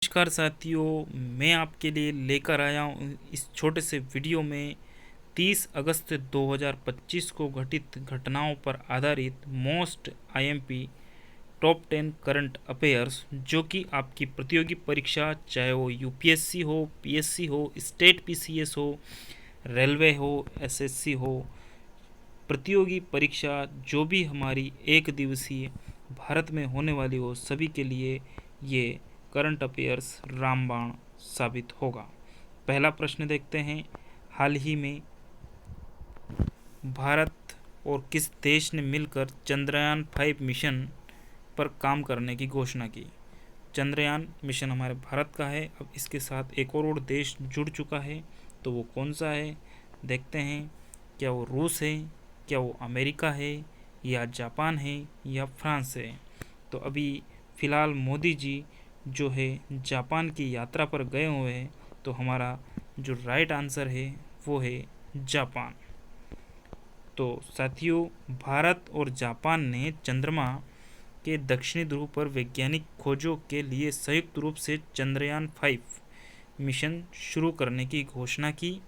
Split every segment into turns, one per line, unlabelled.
नमस्कार साथियों, मैं आपके लिए लेकर आया हूँ इस छोटे से वीडियो में 30 अगस्त 2025 को घटित घटनाओं पर आधारित most IMP top 10 current affairs, जो कि आपकी प्रतियोगी परीक्षा, चाहे वो यूपीएससी हो, पीएससी हो, स्टेट पीसीएस हो, रेलवे हो, एसएससी हो, प्रतियोगी परीक्षा जो भी हमारी एक दिवसीय भारत में होने वाली हो, सभी के लिए ये करंट अफेयर्स रामबाण साबित होगा। पहला प्रश्न देखते हैं। हाल ही में भारत और किस देश ने मिलकर चंद्रयान 5 मिशन पर काम करने की घोषणा की? चंद्रयान मिशन हमारे भारत का है। अब इसके साथ एक और देश जुड़ चुका है, तो वो कौन सा है देखते हैं। क्या वो रूस है, क्या वो अमेरिका है, या जापान है, या फ्रांस है? तो अभी फ़िलहाल मोदी जी जो है जापान की यात्रा पर गए हुए हैं, तो हमारा जो राइट आंसर है वो है जापान। तो साथियों, भारत और जापान ने चंद्रमा के दक्षिणी ध्रुव पर वैज्ञानिक खोजों के लिए संयुक्त रूप से चंद्रयान 5 मिशन शुरू करने की घोषणा की।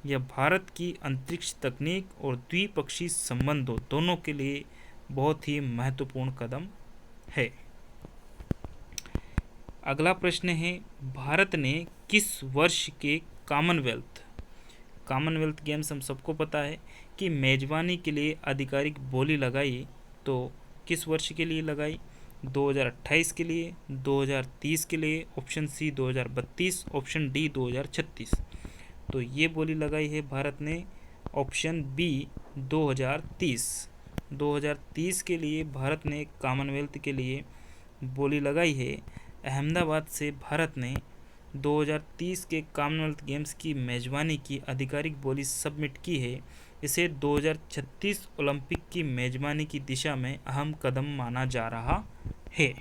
यह भारत की अंतरिक्ष तकनीक और द्विपक्षीय संबंधों दोनों के लिए बहुत ही महत्वपूर्ण कदम है। अगला प्रश्न है, भारत ने किस वर्ष के कॉमनवेल्थ गेम्स, हम सबको पता है कि मेजबानी के लिए आधिकारिक बोली लगाई, तो किस वर्ष के लिए लगाई? 2028 के लिए, 2030 के लिए, ऑप्शन सी 2032, ऑप्शन डी 2036। तो ये बोली लगाई है भारत ने ऑप्शन बी 2030। 2030 के लिए भारत ने कॉमनवेल्थ के लिए बोली लगाई है। अहमदाबाद से भारत ने 2030 के कॉमनवेल्थ गेम्स की मेजबानी की आधिकारिक बोली सबमिट की है। इसे 2036 ओलंपिक की मेजबानी की दिशा में अहम कदम माना जा रहा है।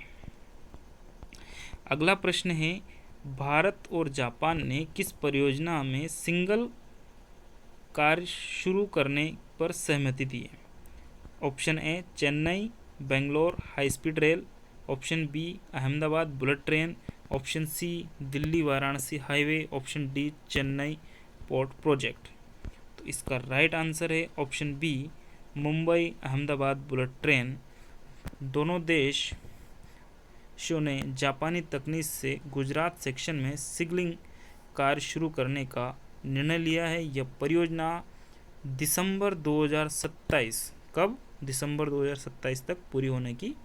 अगला प्रश्न है, भारत और जापान ने किस परियोजना में सिंगल कार्य शुरू करने पर सहमति दी है? Option A Chennai Bangalore high speed rail, option B Ahmedabad bullet train, option C Delhi Varanasi highway, option D Chennai port project. तो इसका राइट आंसर है option B Mumbai Ahmedabad bullet train. दोनों देशों ने जापानी तकनीक से गुजरात सेक्शन में सिग्नलिंग कार्य शुरू करने का निर्णय लिया है। यह परियोजना दिसंबर 2027 कब दिसंबर 2027 तक पूरी होने की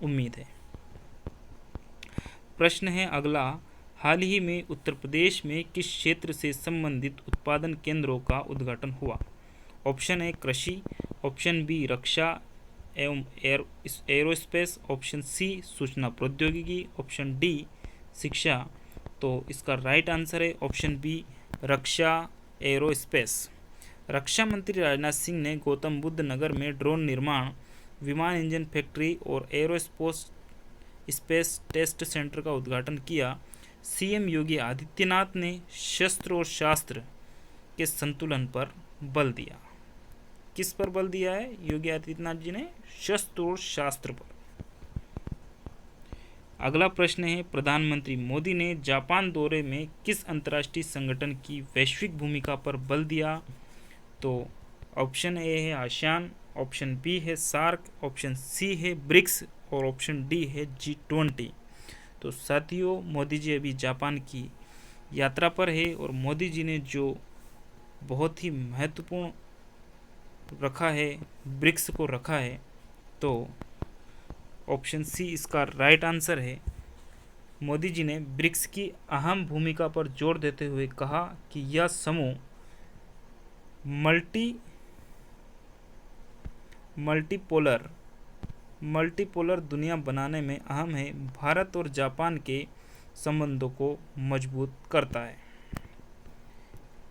उम्मीद है। प्रश्न है अगला, हाल ही में उत्तर प्रदेश में किस क्षेत्र से संबंधित उत्पादन केंद्रों का उद्घाटन हुआ? ऑप्शन ए कृषि, ऑप्शन बी रक्षा एवं एरोस्पेस, ऑप्शन सी सूचना प्रौद्योगिकी, ऑप्शन डी शिक्षा। तो इसका राइट आंसर है ऑप्शन बी रक्षा एरोस्पेस। रक्षा मंत्री राजनाथ सिंह ने गौतम बुद्ध नगर में ड्रोन निर्माण, विमान इंजन फैक्ट्री और स्पेस टेस्ट सेंटर का उद्घाटन किया। सीएम योगी आदित्यनाथ ने शस्त्र और शास्त्र के संतुलन पर बल दिया। किस पर बल दिया है योगी आदित्यनाथ जी ने? शस्त्र और शास्त्र पर। अगला प्रश्न है, प्रधानमंत्री मोदी ने जापान दौरे में किस अंतर्राष्ट्रीय संगठन की वैश्विक भूमिका पर बल दिया? तो ऑप्शन ए है आसियान, ऑप्शन बी है सार्क, ऑप्शन सी है ब्रिक्स और ऑप्शन डी है G20। तो साथियों, मोदी जी अभी जापान की यात्रा पर है और मोदी जी ने जो बहुत ही महत्वपूर्ण रखा है, ब्रिक्स को रखा है, तो ऑप्शन सी इसका राइट आंसर है। मोदी जी ने ब्रिक्स की अहम भूमिका पर जोर देते हुए कहा कि यह समूह मल्टीपोलर दुनिया बनाने में अहम है, भारत और जापान के संबंधों को मजबूत करता है।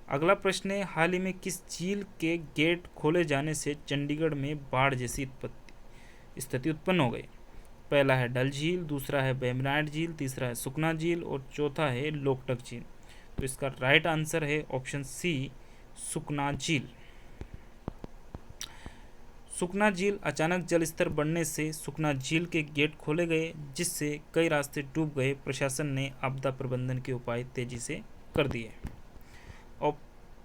अगला प्रश्न है, हाल ही में किस झील के गेट खोले जाने से चंडीगढ़ में बाढ़ जैसी स्थिति उत्पन्न हो गई? पहला है डल झील, दूसरा है वेम्बनाड झील, तीसरा है सुखना झील और चौथा है लोकटक झील। तो इसका राइट आंसर है ऑप्शन सी सुखना झील। सुखना झील अचानक जल स्तर बढ़ने से सुखना झील के गेट खोले गए, जिससे कई रास्ते डूब गए। प्रशासन ने आपदा प्रबंधन के उपाय तेजी से कर दिए। और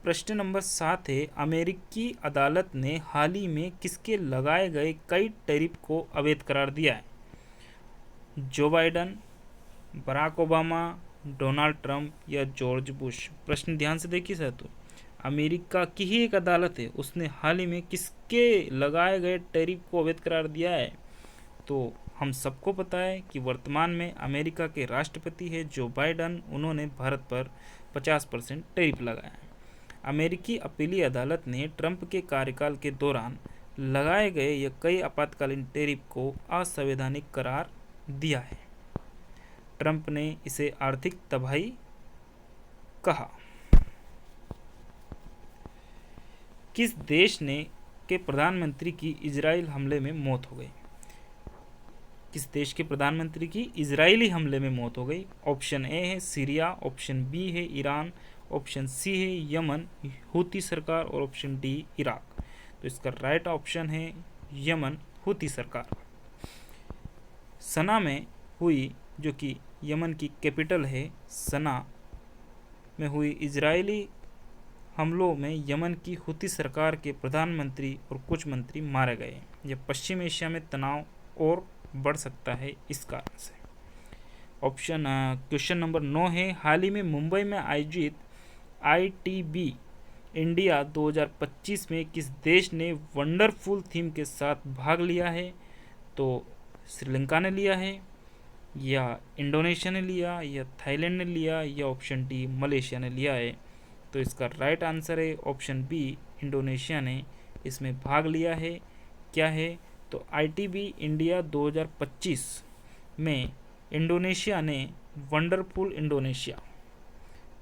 प्रश्न नंबर 7 है, अमेरिकी अदालत ने हाल ही में किसके लगाए गए कई टैरिफ को अवैध करार दिया है? Joe Biden, Barack Obama, Donald Trump या जॉर्ज बुश? प्रश्न ध्यान से देखिए सर। तो अमेरिका की ही एक अदालत है, उसने हाल ही में किसके लगाए गए टैरिफ को अवैध करार दिया है? तो हम सबको पता है कि वर्तमान में अमेरिका के राष्ट्रपति है जो बाइडन, उन्होंने भारत पर 50% टैरिफ लगाया है। अमेरिकी अपीली अदालत ने ट्रंप के कार्यकाल के दौरान लगाए गए या कई आपातकालीन टैरिफ को असंवैधानिक करार दिया है। ट्रंप ने इसे आर्थिक तबाही कहा। किस देश ने के प्रधानमंत्री की इजराइल हमले में मौत हो गई? किस देश के प्रधानमंत्री की इजरायली हमले में मौत हो गई? ऑप्शन ए है सीरिया, ऑप्शन बी है ईरान, ऑप्शन सी है यमन हूती सरकार और ऑप्शन डी इराक। तो इसका राइट ऑप्शन है यमन हूती सरकार। सना में हुई, जो कि यमन की कैपिटल है, सना में हुई इजरायली हमलों में यमन की हूती सरकार के प्रधानमंत्री और कुछ मंत्री मारे गए। यह पश्चिम एशिया में तनाव और बढ़ सकता है इस कारण से। क्वेश्चन नंबर 9 है, हाल ही में मुंबई में आयोजित ITB इंडिया 2025 में किस देश ने वंडरफुल थीम के साथ भाग लिया है? तो श्रीलंका ने लिया है, या इंडोनेशिया ने लिया, या थाईलैंड ने लिया, या ऑप्शन डी मलेशिया ने लिया है? तो इसका राइट आंसर है ऑप्शन बी, इंडोनेशिया ने इसमें भाग लिया है। क्या है? तो ITB इंडिया 2025 में इंडोनेशिया ने वंडरफुल इंडोनेशिया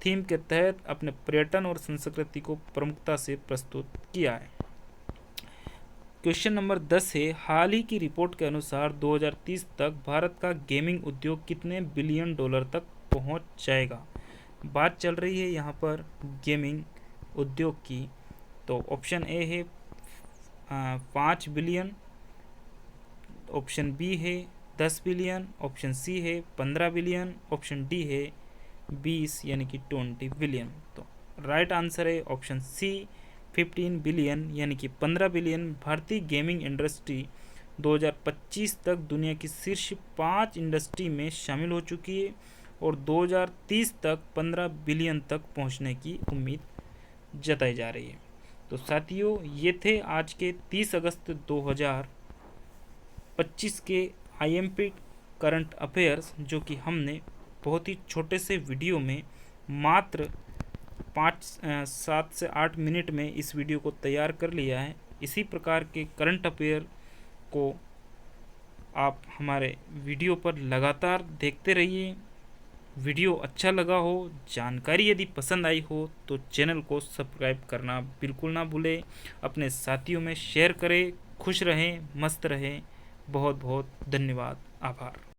थीम के तहत अपने पर्यटन और संस्कृति को प्रमुखता से प्रस्तुत किया है। क्वेश्चन नंबर 10 है, हाल ही की रिपोर्ट के अनुसार 2030 तक भारत का गेमिंग उद्योग कितने बिलियन डॉलर तक पहुंच जाएगा? बात चल रही है यहाँ पर गेमिंग उद्योग की। तो ऑप्शन ए है 5 बिलियन, ऑप्शन बी है 10 बिलियन, ऑप्शन सी है 15 बिलियन, ऑप्शन डी है 20 यानी कि 20 बिलियन। तो राइट आंसर है ऑप्शन सी 15 बिलियन यानी कि 15 बिलियन। भारतीय गेमिंग इंडस्ट्री 2025 तक दुनिया की शीर्ष 5 इंडस्ट्री में शामिल हो चुकी है और 2030 तक 15 बिलियन तक पहुंचने की उम्मीद जताई जा रही है। तो साथियों, ये थे आज के 30 अगस्त 2025 के IMP करंट अफेयर्स, जो कि हमने बहुत ही छोटे से वीडियो में मात्र 7 से 8 मिनट में इस वीडियो को तैयार कर लिया है। इसी प्रकार के करंट अफेयर को आप हमारे वीडियो पर लगातार देखते रहिए। वीडियो अच्छा लगा हो, जानकारी यदि पसंद आई हो तो चैनल को सब्सक्राइब करना बिल्कुल ना भूलें। अपने साथियों में शेयर करें। खुश रहें, मस्त रहें। बहुत बहुत धन्यवाद, आभार।